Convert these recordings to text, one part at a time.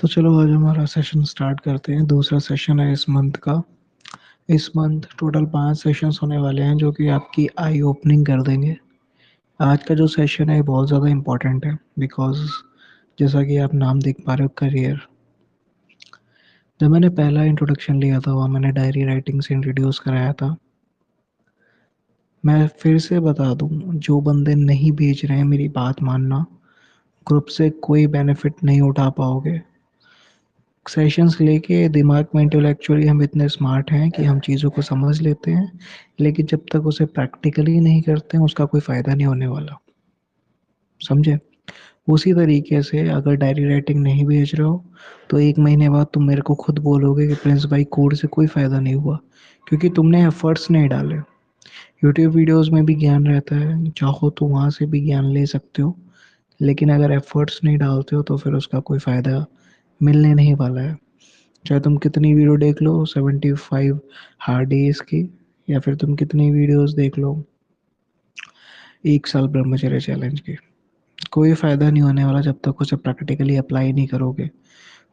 तो चलो आज हमारा सेशन स्टार्ट करते हैं। दूसरा सेशन है इस मंथ का। इस मंथ टोटल 5 सेशंस होने वाले हैं जो कि आपकी आई ओपनिंग कर देंगे। आज का जो सेशन है बहुत ज़्यादा इम्पोर्टेंट है बिकॉज़ जैसा कि आप नाम देख पा रहे हो करियर। जब मैंने पहला इंट्रोडक्शन लिया था वहाँ मैंने डायरी राइटिंग से इंट्रोड्यूस कराया था। मैं फिर से बता दूँ, जो बंदे नहीं भेज रहे हैं मेरी बात मानना, ग्रुप से कोई बेनिफिट नहीं उठा पाओगे। सेशंस लेके दिमाग में इंटेलेक्चुअली हम इतने स्मार्ट हैं कि हम चीज़ों को समझ लेते हैं, लेकिन जब तक उसे प्रैक्टिकली नहीं करते हैं उसका कोई फ़ायदा नहीं होने वाला। समझे? उसी तरीके से अगर डायरी राइटिंग नहीं भेज रहे हो तो 1 महीने बाद तुम मेरे को खुद बोलोगे कि प्रिंस भाई कोड से कोई फ़ायदा नहीं हुआ, क्योंकि तुमने एफर्ट्स नहीं डाले। यूट्यूब वीडियोस में भी ज्ञान रहता है, चाहो तो वहाँ से भी ज्ञान ले सकते हो, लेकिन अगर एफर्ट्स नहीं डालते हो तो फिर उसका कोई फ़ायदा मिलने नहीं वाला है। चाहे तुम कितनी वीडियो देख लो 75 हार्ड डेज की, या फिर तुम कितनी वीडियोस देख लो 1 साल ब्रह्मचर्य चैलेंज की, कोई फ़ायदा नहीं होने वाला जब तक उसे प्रैक्टिकली अप्लाई नहीं करोगे।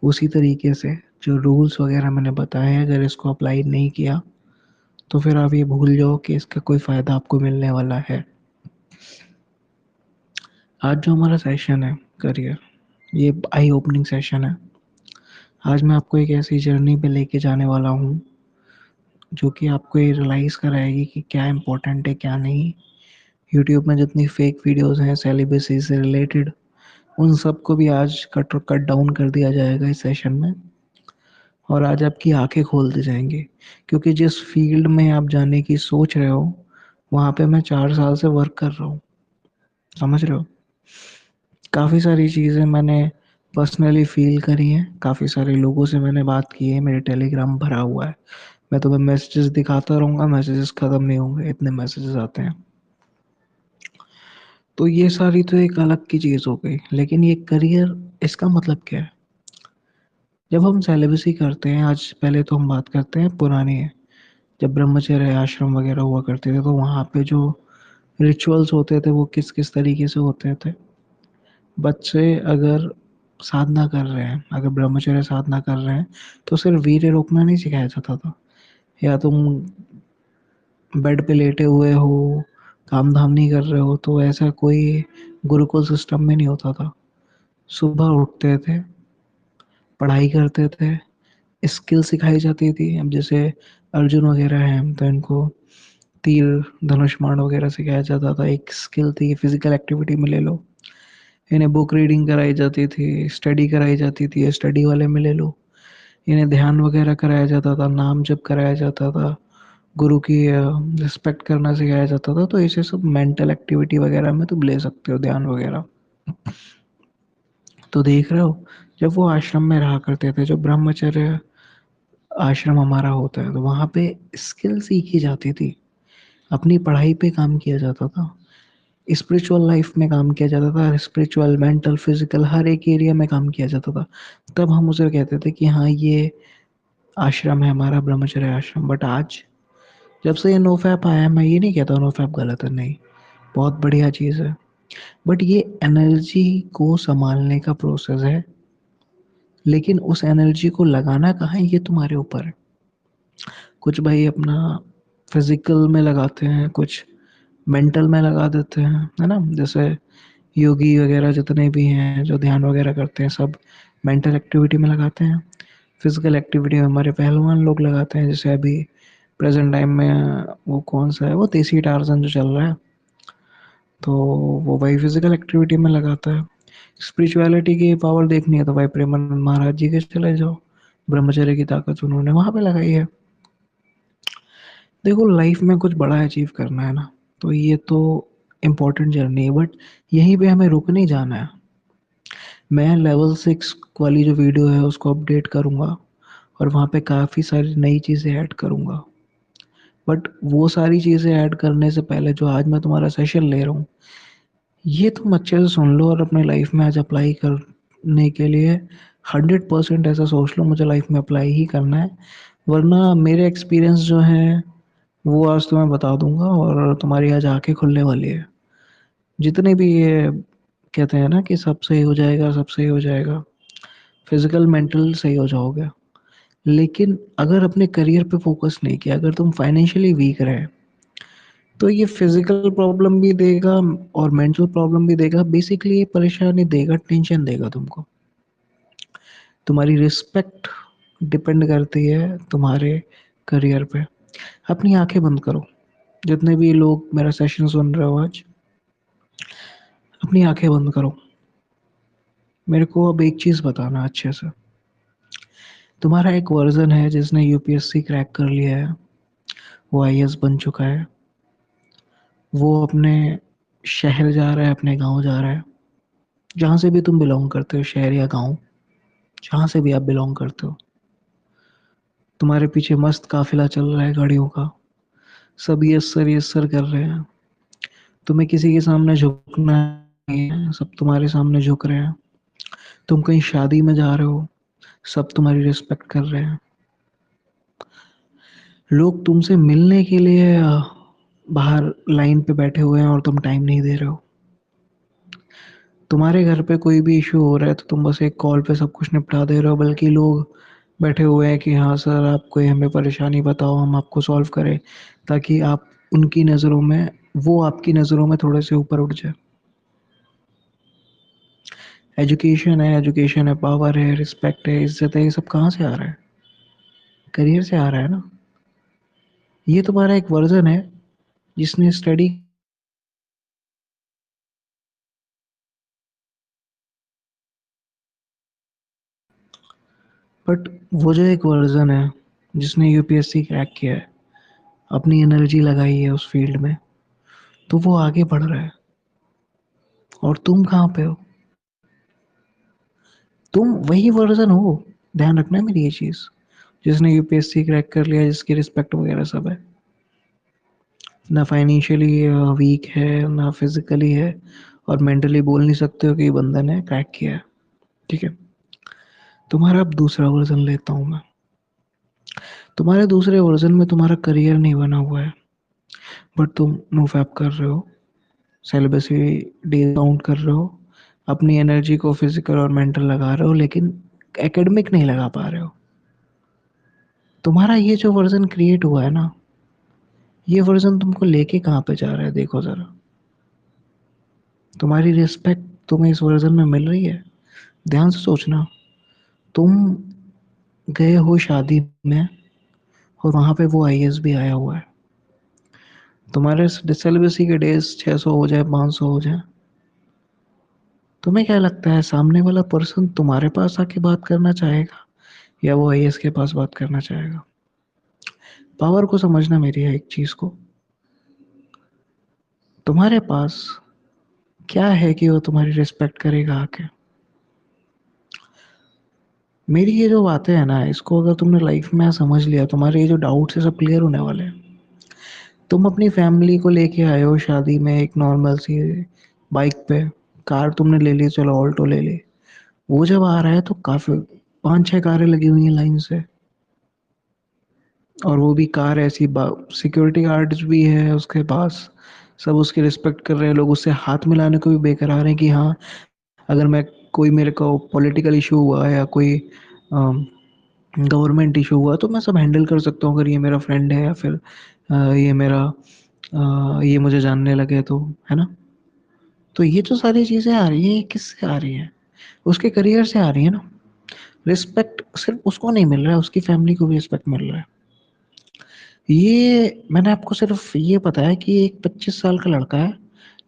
उसी तरीके से जो रूल्स वगैरह मैंने बताए हैं, अगर इसको अप्लाई नहीं किया तो फिर आप ये भूल जाओ कि इसका कोई फ़ायदा आपको मिलने वाला है। आज जो हमारा सेशन है करियर, ये आई ओपनिंग सेशन है। आज मैं आपको एक ऐसी जर्नी पे लेके जाने वाला हूँ जो कि आपको ये रियलाइज़ कराएगी कि क्या इम्पोर्टेंट है क्या नहीं। यूट्यूब में जितनी फेक वीडियोस हैं सेलिब्रिटी से रिलेटेड, उन सबको भी आज कट डाउन कर दिया जाएगा इस सेशन में। और आज आपकी आंखें खोल दी जाएंगी, क्योंकि जिस फील्ड में आप जाने की सोच रहे हो वहाँ पे मैं 4 साल से वर्क कर रहा हूँ। समझ रहे हो? काफ़ी सारी चीज़ें मैंने पर्सनली फील करी हैं, काफ़ी सारे लोगों से मैंने बात की है, मेरे टेलीग्राम भरा हुआ है। मैं तुम्हें मैसेजेस दिखाता रहूँगा, मैसेजेस ख़त्म नहीं होंगे, इतने मैसेजेस आते हैं। तो ये सारी तो एक अलग की चीज़ हो गई, लेकिन ये करियर, इसका मतलब क्या है? जब हम सेलिब्रेसी करते हैं, आज पहले तो हम बात करते हैं पुरानी, जब ब्रह्मचर्य आश्रम वगैरह हुआ करते थे तो वहाँ पे जो रिचुअल्स होते थे वो किस किस तरीके से होते थे। बच्चे अगर साधना कर रहे हैं, अगर ब्रह्मचर्य साधना कर रहे हैं तो सिर्फ वीर्य रोकना नहीं सिखाया जाता था, या तुम बेड पे लेटे हुए हो, काम धाम नहीं कर रहे हो, तो ऐसा कोई गुरुकुल सिस्टम में नहीं होता था। सुबह उठते थे, पढ़ाई करते थे, स्किल सिखाई जाती थी। अब जैसे अर्जुन वगैरह हैं तो इनको तीर धनुष बाण वगैरह सिखाया जाता था, एक स्किल थी। फिजिकल एक्टिविटी में ले लो, इन्हें बुक रीडिंग कराई जाती थी, स्टडी कराई जाती थी, स्टडी वाले में ले लो, इन्हें ध्यान वगैरह कराया जाता था, नाम जप कराया जाता था, गुरु की रिस्पेक्ट करना सिखाया जाता था। तो इसे सब मेंटल एक्टिविटी वगैरह में तुम ले सकते हो, ध्यान वगैरह। तो देख रहे हो, जब वो आश्रम में रहा करते थे, जो ब्रह्मचर्य आश्रम हमारा होता है, तो वहाँ पे स्किल सीखी जाती थी, अपनी पढ़ाई पे काम किया जाता था, स्पिरिचुअल लाइफ में काम किया जाता था, स्पिरिचुअल मेंटल फिजिकल हर एक एरिया में काम किया जाता था। तब हम उसे कहते थे कि हाँ ये आश्रम है हमारा ब्रह्मचर्य आश्रम। बट आज जब से ये नो फैप आया है, मैं ये नहीं कहता नो फैप गलत है, नहीं, बहुत बढ़िया चीज़ है। बट ये एनर्जी को संभालने का प्रोसेस है, लेकिन उस एनर्जी को लगाना कहाँ है ये तुम्हारे ऊपर है। कुछ भाई अपना फिजिकल में लगाते हैं, कुछ मेंटल में लगा देते हैं, है ना? जैसे योगी वगैरह जितने भी हैं जो ध्यान वगैरह करते हैं, सब मेंटल एक्टिविटी में लगाते हैं। फिजिकल एक्टिविटी में हमारे पहलवान लोग लगाते हैं, जैसे अभी प्रेजेंट टाइम में वो कौन सा है, वो देसी टार्जन जो चल रहा है, तो वो भाई फिजिकल एक्टिविटी में लगाता है। स्पिरिचुअलिटी की पावर देखनी है तो भाई प्रेमानंद महाराज जी के चले जाओ, ब्रह्मचर्य की ताकत उन्होंने वहां पे लगाई है। देखो, लाइफ में कुछ बड़ा अचीव करना है ना, तो ये तो इम्पोर्टेंट जर्नी है, बट यहीं पे हमें रुक नहीं जाना है। मैं लेवल 6 वाली जो वीडियो है उसको अपडेट करूँगा और वहाँ पे काफ़ी सारी नई चीज़ें ऐड करूँगा। बट वो सारी चीज़ें ऐड करने से पहले जो आज मैं तुम्हारा सेशन ले रहा हूँ, ये तुम अच्छे से सुन लो और अपने लाइफ में आज अप्लाई करने के लिए 100% ऐसा सोच लो मुझे लाइफ में अप्लाई ही करना है। वरना मेरे एक्सपीरियंस जो हैं वो आज तुम्हें बता दूंगा और तुम्हारी आज आंखें खुलने वाली है। जितने भी ये कहते हैं ना कि सब सही हो जाएगा, सब सही हो जाएगा, फिजिकल मेंटल सही हो जाओगे। लेकिन अगर अपने करियर पे फोकस नहीं किया, अगर तुम फाइनेंशियली वीक रहे, तो ये फिजिकल प्रॉब्लम भी देगा और मेंटल प्रॉब्लम भी देगा। बेसिकली ये परेशानी देगा, टेंशन देगा तुमको। तुम्हारी रिस्पेक्ट डिपेंड करती है तुम्हारे करियर पे। अपनी आंखें बंद करो, जितने भी लोग मेरा सेशन सुन रहे हो आज, अपनी आंखें बंद करो। मेरे को अब एक चीज बताना अच्छे से। तुम्हारा एक वर्जन है जिसने यूपीएससी क्रैक कर लिया है, वो आईएएस बन चुका है, वो अपने शहर जा रहा है, अपने गांव जा रहा है, जहाँ से भी तुम बिलोंग करते हो, शहर या गांव, जहाँ से भी आप बिलोंग करते हो। तुम्हारे पीछे मस्त काफिला चल रहा है गाड़ियों का, सब यस सर कर रहे हैं। तुम्हें किसी के सामने झुकना नहीं है, सब तुम्हारे सामने झुक रहे हैं। तुम कहीं शादी में जा रहे हो, सब तुम्हारी रिस्पेक्ट कर रहे हैं। लोग तुमसे मिलने के लिए बाहर लाइन पे बैठे हुए हैं और तुम टाइम नहीं दे रहे हो। तुम्हारे घर पे कोई भी इशू हो रहा है तो तुम बस एक कॉल पे सब कुछ निपटा दे रहे हो, बल्कि लोग बैठे हुए हैं कि हाँ सर, आप कोई हमें परेशानी बताओ, हम आपको सॉल्व करें, ताकि आप उनकी नज़रों में, वो आपकी नज़रों में थोड़े से ऊपर उठ जाए। एजुकेशन है, पावर है, रिस्पेक्ट है, इज्जत है, ये सब कहाँ से आ रहा है? करियर से आ रहा है ना। ये तुम्हारा एक वर्जन है जिसने स्टडी, बट वो जो एक वर्जन है जिसने यूपीएससी क्रैक किया है, अपनी एनर्जी लगाई है उस फील्ड में, तो वो आगे बढ़ रहा है। और तुम कहाँ पे हो? तुम वही वर्जन हो, ध्यान रखना है मेरी ये चीज़, जिसने यूपीएससी क्रैक कर लिया, जिसकी रिस्पेक्ट वगैरह सब है। ना फाइनेंशियली वीक है, ना फिजिकली है, और मेंटली बोल नहीं सकते हो कि ये बंदा ने क्रैक किया है। ठीक है, तुम्हारा अब दूसरा वर्जन लेता हूँ मैं। तुम्हारे दूसरे वर्जन में तुम्हारा करियर नहीं बना हुआ है, बट तुम नोफैप कर रहे हो, सेलिबसी डे काउंट कर रहे हो, अपनी एनर्जी को फिजिकल और मेंटल लगा रहे हो, लेकिन एकेडमिक नहीं लगा पा रहे हो। तुम्हारा ये जो वर्जन क्रिएट हुआ है ना, ये वर्जन तुमको लेके कहाँ पे जा रहा है, देखो जरा। तुम्हारी रिस्पेक्ट तुम्हें इस वर्जन में मिल रही है? ध्यान से सोचना। तुम गए हो शादी में और वहां पे वो आईएएस भी आया हुआ है। तुम्हारे सेलिबसी के डेज 600 हो जाए, 500 हो जाए, तुम्हें क्या लगता है सामने वाला पर्सन तुम्हारे पास आके बात करना चाहेगा या वो आईएएस के पास बात करना चाहेगा? पावर को समझना मेरी है एक चीज को। तुम्हारे पास क्या है कि वो तुम्हारी रिस्पेक्ट करेगा आके? मेरी ये जो बातें हैं ना, इसको अगर तुमने लाइफ में समझ लिया, तुम्हारे ये जो डाउट्स है सब क्लियर होने वाले हैं। तुम अपनी फैमिली को लेके आए हो शादी में, एक नॉर्मल सी बाइक पे, कार तुमने ले ली, चलो ऑल्टो ले ली। वो जब आ रहा है तो काफी 5-6 कारें लगी हुई हैं लाइन से, और वो भी कार ऐसी, सिक्योरिटी गार्ड्स भी है उसके पास, सब उसकी रिस्पेक्ट कर रहे हैं। लोग उससे हाथ मिलाने को भी बेकरार हैं कि हाँ, अगर मैं, कोई मेरे को पॉलिटिकल इशू हुआ या कोई गवर्नमेंट इशू हुआ तो मैं सब हैंडल कर सकता हूँ, अगर ये मेरा फ्रेंड है या फिर ये मेरा ये मुझे जानने लगे तो, है ना। तो ये जो सारी चीज़ें आ रही हैं, ये किससे आ रही हैं? उसके करियर से आ रही है ना। रिस्पेक्ट सिर्फ उसको नहीं मिल रहा है, उसकी फैमिली को भी रिस्पेक्ट मिल रहा है। ये मैंने आपको सिर्फ ये बताया कि एक 25 साल का लड़का है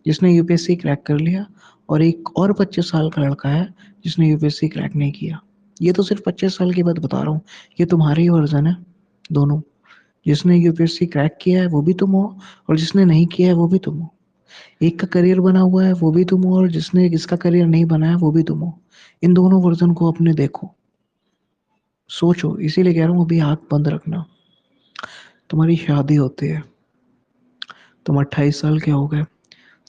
जिसने यूपीएससी क्रैक कर लिया, और एक और 25 साल का लड़का है जिसने यूपीएससी क्रैक नहीं किया। ये तो सिर्फ 25 साल की बात बता रहा हूँ। ये तुम्हारी ही वर्जन है दोनों। जिसने यूपीएससी क्रैक किया है वो भी तुम हो, और जिसने नहीं किया है वो भी तुम हो। एक का करियर बना हुआ है वो भी तुम हो, और जिसका करियर नहीं बना है वो भी तुम हो। इन दोनों वर्जन को अपने देखो, सोचो। इसीलिए कह रहा हूँ अभी आँख बंद रखना। तुम्हारी शादी होती है, तुम 28 साल के हो गए,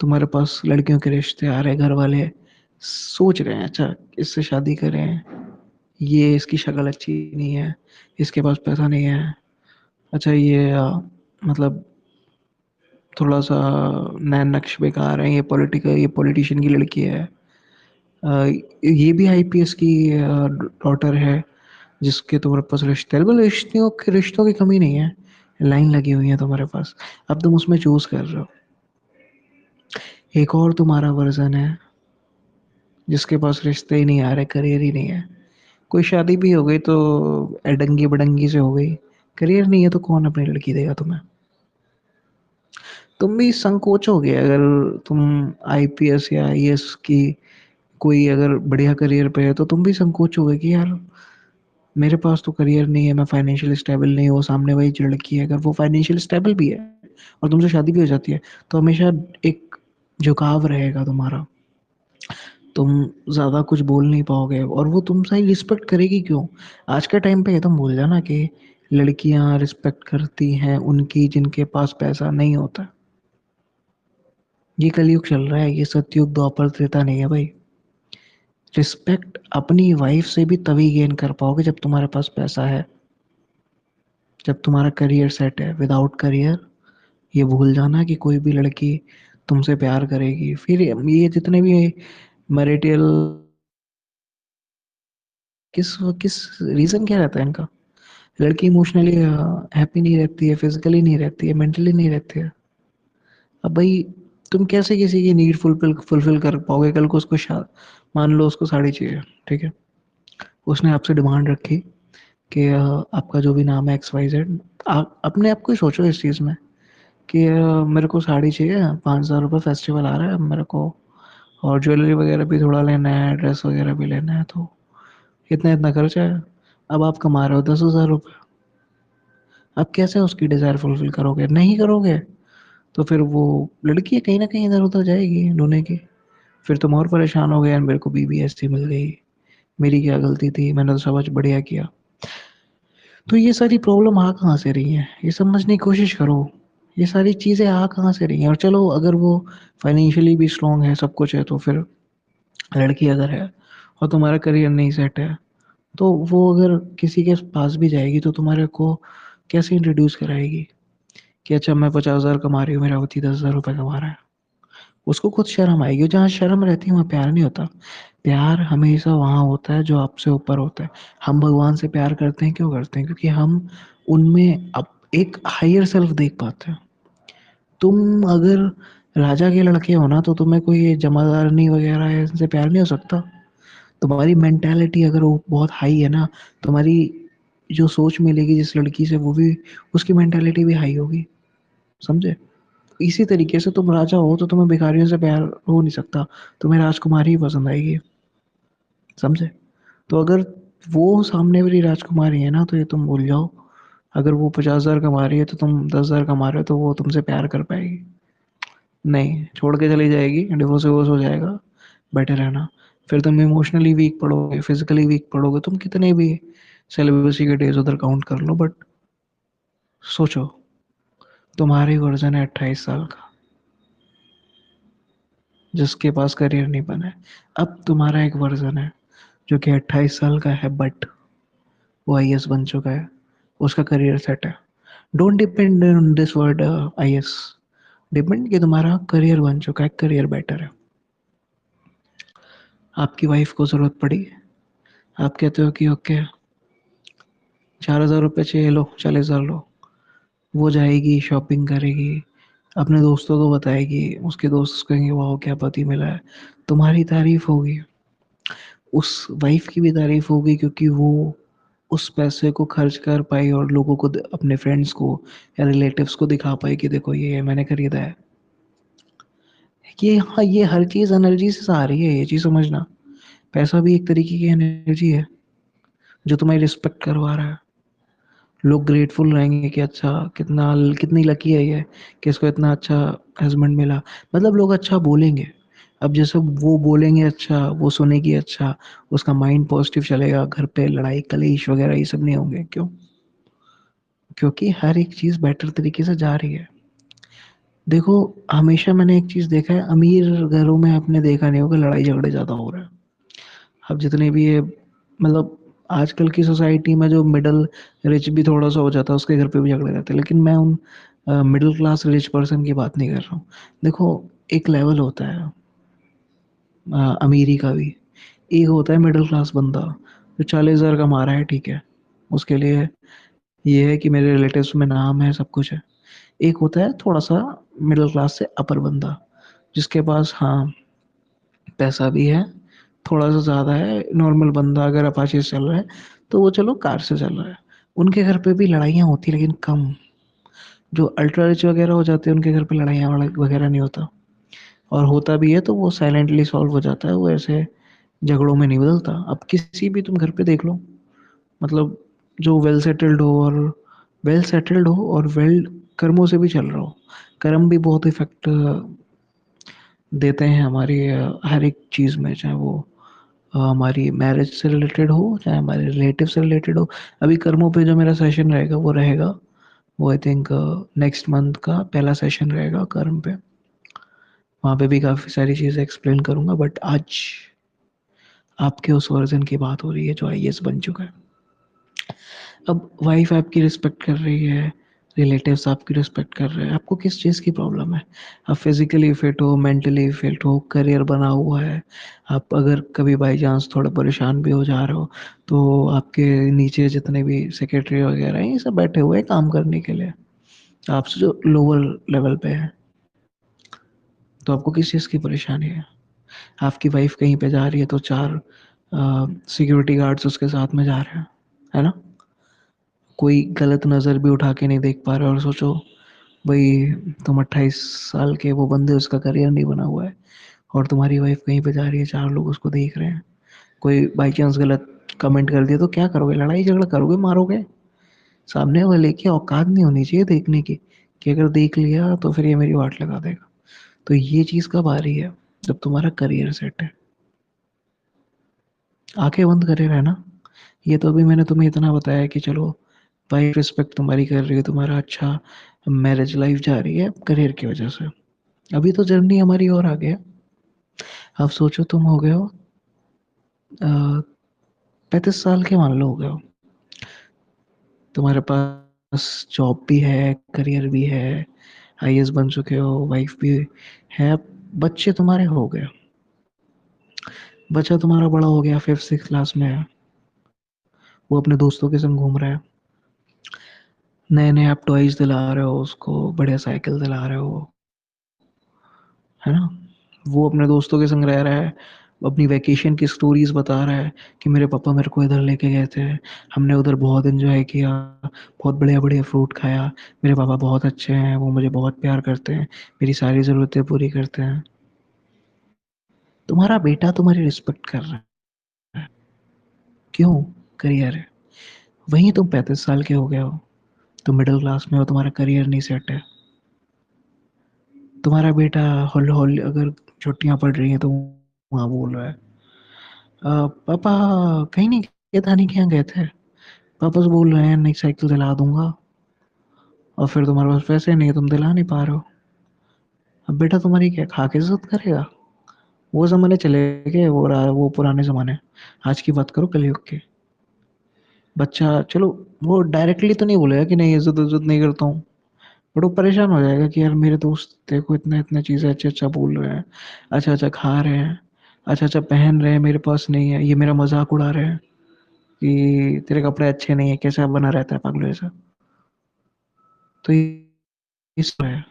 तुम्हारे पास लड़कियों के रिश्ते आ रहे, घर वाले सोच रहे हैं अच्छा इससे शादी करें, ये इसकी शक्ल अच्छी नहीं है, इसके पास पैसा नहीं है, अच्छा ये मतलब थोड़ा सा नैन नक्श बेकार है, ये पॉलिटिशियन की लड़की है, ये भी आईपीएस की डॉटर है जिसके तुम्हारे पास रिश्ते हैं। बिल्कुल रिश्तों की कमी नहीं है, लाइन लगी हुई है तुम्हारे पास। अब तुम उसमें चूज कर रहे हो। एक और तुम्हारा वर्जन है जिसके पास रिश्ते ही नहीं आ रहे, करियर ही नहीं है। कोई शादी भी हो गई तो एडंगी बडंगी से हो गई, करियर नहीं है तो कौन अपनी लड़की देगा तुम्हें। तुम भी संकोचोगे अगर तुम आईपीएस या आईएएस की कोई अगर बढ़िया करियर पे है, तो तुम भी संकोचोगे कि यार मेरे पास तो करियर नहीं है, मैं फाइनेंशियल स्टेबल नहीं हूँ। सामने वही जो लड़की है अगर वो फाइनेंशियल स्टेबल भी है और तुमसे शादी भी हो जाती है, तो हमेशा एक झुकाव रहेगा तुम्हारा। तुम ज़्यादा कुछ बोल नहीं पाओगे और वो तुमसे ही रिस्पेक्ट करेगी क्यों? आज के टाइम पे ये तुम भूल जाना कि लड़कियां रिस्पेक्ट करती हैं उनकी जिनके पास पैसा नहीं होता। ये कलयुग चल रहा है, ये सतयुग द्वापर त्रेता नहीं है भाई। रिस्पेक्ट अपनी वाइफ से भी तभी गेन कर पाओगे जब तुम्हारे पास पैसा है, जब तुम्हारा करियर सेट है। विदाउट करियर ये भूल जाना कि कोई भी लड़की तुमसे प्यार करेगी। फिर ये जितने भी मैरिटल किस किस रीज़न क्या रहता है इनका? लड़की इमोशनली हैप्पी नहीं रहती है, फिजिकली नहीं रहती है, मेंटली नहीं रहती है। अब भाई तुम कैसे किसी की नीड फुलफिल कर पाओगे? कल को उसको मान लो उसको साड़ी चाहिए, ठीक है? उसने आपसे डिमांड रखी कि आपका जो भी नाम है एक्स वाई जेड, आप अपने आप को ही सोचो इस चीज़ में कि मेरे को साड़ी चाहिए, 5,000 रुपये फेस्टिवल आ रहा है मेरे को, और ज्वेलरी वगैरह भी थोड़ा लेना है, ड्रेस वगैरह भी लेना है, तो इतना इतना खर्चा है। अब आप कमा रहे हो 10,000 रुपये। अब कैसे उसकी डिज़ायर फुलफिल करोगे? नहीं करोगे तो फिर वो लड़की कहीं ना कहीं इधर उधर जाएगी ढूंढने की। फिर तुम और परेशान हो गए, यार मेरे को बीबी ऐसी मिल गई, मेरी क्या गलती थी, मैंने तो सब कुछ बढ़िया किया। तो ये सारी प्रॉब्लम आ कहाँ से रही है, ये समझने की कोशिश करो। ये सारी चीज़ें आ कहाँ से रही हैं? और चलो अगर वो फाइनेंशियली भी स्ट्रांग है, सब कुछ है, तो फिर लड़की अगर है और तुम्हारा करियर नहीं सेट है, तो वो अगर किसी के पास भी जाएगी तो तुम्हारे को कैसे इंट्रोड्यूस कराएगी कि अच्छा मैं 50,000 कमा रही हूँ, मेरा पति 10,000 रुपये कमा रहा है। उसको खुद शर्म आएगी। जहाँ शर्म रहती है वहाँ प्यार नहीं होता। प्यार हमेशा वहाँ होता है जो आपसे ऊपर होता है। हम भगवान से प्यार करते हैं, क्यों करते हैं? क्योंकि हम उनमें अब एक हायर सेल्फ देख पाते हैं। तुम अगर राजा के लड़के हो ना, तो तुम्हें कोई जमादारनी वगैरह इनसे प्यार नहीं हो सकता। तुम्हारी मेंटालिटी अगर वो बहुत हाई है ना, तुम्हारी जो सोच मिलेगी जिस लड़की से, वो भी उसकी मेंटालिटी भी हाई होगी। समझे? इसी तरीके से तुम राजा हो तो तुम्हें भिखारियों से प्यार हो नहीं सकता, तुम्हें राजकुमारी ही पसंद आएगी। समझे? तो अगर वो सामने वाली राजकुमारी है ना, तो ये तुम भूल जाओ। अगर वो 50,000 कमा रही है तो तुम 10,000 कमा रहे हो, तो वो तुमसे प्यार कर पाएगी? नहीं, छोड़ के चली जाएगी, डिवोर्स विवोर्स हो जाएगा। बेटर है ना। फिर तुम इमोशनली वीक पड़ोगे, फिजिकली वीक पड़ोगे। तुम कितने भी सेलिब्रेसी के डेज उधर काउंट कर लो, बट सोचो, तुम्हारी वर्जन है 28 साल का जिसके पास करियर नहीं बना है। अब तुम्हारा एक वर्जन है जो कि 28 साल का है, बट वो आईएएस बन चुका है, उसका करियर सेट है। Don't depend on this word IAS. Depend कि तुम्हारा करियर बन चुका है, करियर बेटर है। आपकी वाइफ को ज़रूरत पड़ी, आप कहते हो कि ओके 4,000 रुपये चाहिए, लो 40,000 लो। वो जाएगी, शॉपिंग करेगी, अपने दोस्तों को बताएगी, उसके दोस्त कहेंगे वाह क्या पति मिला है। तुम्हारी तारीफ होगी, उस वाइफ की भी तारीफ होगी, क्योंकि वो उस पैसे को खर्च कर पाई और लोगों को अपने फ्रेंड्स को या रिलेटिव्स को दिखा पाई कि देखो ये मैंने खरीदा है। ये हाँ, ये हर चीज़ एनर्जी से आ रही है, ये चीज़ समझना। पैसा भी एक तरीके की एनर्जी है जो तुम्हें रिस्पेक्ट करवा रहा है। लोग ग्रेटफुल रहेंगे कि अच्छा कितना कितनी लकी है ये कि इसको इतना अच्छा हस्बैंड मिला। मतलब लोग अच्छा बोलेंगे। अब जैसे वो बोलेंगे अच्छा, वो सुनेगी अच्छा, उसका माइंड पॉजिटिव चलेगा, घर पे लड़ाई कलेश वगैरह ये सब नहीं होंगे। क्यों? क्योंकि हर एक चीज़ बेटर तरीके से जा रही है। देखो, हमेशा मैंने एक चीज़ देखा है, अमीर घरों में आपने देखा नहीं होगा लड़ाई झगड़े ज़्यादा हो रहे हैं। अब जितने भी ये मतलब आजकल की सोसाइटी में जो मिडल रिच भी थोड़ा सा हो जाता है, उसके घर पे भी झगड़े रहते हैं। लेकिन मैं उन मिडिल क्लास रिच पर्सन की बात नहीं कर रहा हूँ। देखो, एक लेवल होता है अमीरी का भी। एक होता है मिडिल क्लास बंदा जो 40,000 कमा रहा है, ठीक है, उसके लिए ये है कि मेरे रिलेटिव्स में नाम है, सब कुछ है। एक होता है थोड़ा सा मिडिल क्लास से अपर बंदा, जिसके पास हाँ पैसा भी है, थोड़ा सा ज़्यादा है, नॉर्मल बंदा अगर अपाचे से चल रहा है तो वो चलो कार से चल रहा है। उनके घर पे भी लड़ाइयाँ होती है, लेकिन कम। जो अल्ट्रा रिच वगैरह हो जाते हैं उनके घर पे लड़ाइयाँ वगैरह नहीं होता, और होता भी है तो वो साइलेंटली सॉल्व हो जाता है, वो ऐसे झगड़ों में नहीं बदलता। अब किसी भी तुम घर पे देख लो, मतलब जो वेल सेटल्ड हो और वेल कर्मों से भी चल रहा हो। कर्म भी बहुत इफेक्ट देते हैं हमारी हर एक चीज़ में, चाहे वो हमारी मैरिज से रिलेटेड हो, चाहे हमारे रिलेटिव से रिलेटेड हो। अभी कर्मों पे जो मेरा सेशन रहेगा वो रहेगा, वो आई थिंक नेक्स्ट मंथ का पहला सेशन रहेगा कर्म पे। वहाँ पे भी काफ़ी सारी चीज़ें एक्सप्लेन करूँगा, बट आज आपके उस वर्जन की बात हो रही है जो आईएएस बन चुका है। अब वाइफ आपकी रिस्पेक्ट कर रही है, रिलेटिव्स आपकी रिस्पेक्ट कर रहे हैं, आपको किस चीज़ की प्रॉब्लम है? आप फिजिकली फिट हो, मेंटली फिट हो, करियर बना हुआ है। आप अगर कभी बाई चांस थोड़ा परेशान भी हो जा रहे हो, तो आपके नीचे जितने भी सेक्रेटरी वगैरह हैं, ये सब बैठे हुए हैं काम करने के लिए, आपसे जो लोअर लेवल पे है। तो आपको किस चीज़ की परेशानी है? आपकी वाइफ कहीं पे जा रही है तो 4 सिक्योरिटी गार्ड्स उसके साथ में जा रहे हैं, है ना? कोई गलत नज़र भी उठा के नहीं देख पा रहे, और सोचो भाई तुम 28 साल के वो बंदे, उसका करियर नहीं बना हुआ है, और तुम्हारी वाइफ कहीं पे जा रही है, 4 लोग उसको देख रहे हैं। कोई बाई चांस गलत कमेंट कर दिया तो क्या करोगे? लड़ाई झगड़ा करोगे, मारोगे? सामने वाले की औकात नहीं होनी चाहिए देखने की, कि अगर देख लिया तो फिर ये मेरी वाट लगा देगा। तो ये चीज़ कब आ रही है? जब तुम्हारा करियर सेट है। आंखें बंद करे रहना। ये तो अभी मैंने तुम्हें इतना बताया कि चलो वाइफ रिस्पेक्ट तुम्हारी कर रही है, तुम्हारा अच्छा मैरिज लाइफ जा रही है करियर की वजह से। अभी तो जर्नी हमारी और आगे है। अब सोचो तुम हो गए हो 35 साल के, मान लो हो गए हो, तुम्हारे पास जॉब भी है, करियर भी है, आईएएस बन चुके हो, वाइफ भी है, बच्चे तुम्हारे हो गए, बच्चा तुम्हारा बड़ा हो गया, 5th 6th क्लास में है, वो अपने दोस्तों के संग घूम रहा है, नए नए आप टॉयज दिला रहे हो उसको, बढ़िया साइकिल दिला रहे हो, है ना? वो अपने दोस्तों के संग रह रहा है, अपनी वैकेशन की स्टोरीज बता रहा है कि मेरे पापा मेरे को इधर लेके गए थे, हमने उधर बहुत एंजॉय किया, बहुत बढ़िया बढ़िया फ्रूट खाया, मेरे पापा बहुत अच्छे हैं, वो मुझे बहुत प्यार करते हैं, मेरी सारी ज़रूरतें पूरी करते हैं। तुम्हारा बेटा तुम्हारी रिस्पेक्ट कर रहा है, क्यों? करियर है। वहीं तुम 35 साल के हो गए हो, तुम मिडिल क्लास में हो, तुम्हारा करियर नहीं सेट है, तुम्हारा बेटा हॉल हॉल अगर छुट्टियां पड़ रही हैं तो वहाँ बोल रहा है पापा कहीं नहीं गए, था नहीं क्या गए थे, पापा से बोल रहे हैं नई साइकिल दिला दूंगा, और फिर तुम्हारे पास पैसे नहीं है, तुम दिला नहीं पा रहे हो। अब बेटा तुम्हारी क्या खा के इज्जत करेगा? वो ज़माने चले गए, वो पुराने ज़माने। आज की बात करो कलयुग की। बच्चा चलो वो डायरेक्टली तो नहीं बोलेगा कि नहीं इज्जत इज्जत नहीं करता हूँ, बट वो परेशान हो जाएगा कि यार मेरे दोस्त देखो इतना इतना चीज़ें अच्छा अच्छा बोल रहे हैं, अच्छा अच्छा खा रहे हैं, अच्छा अच्छा पहन रहे हैं, मेरे पास नहीं है, ये मेरा मजाक उड़ा रहे हैं कि तेरे कपड़े अच्छे नहीं है, कैसा बना रहता है पागल जैसा। तो ये इस है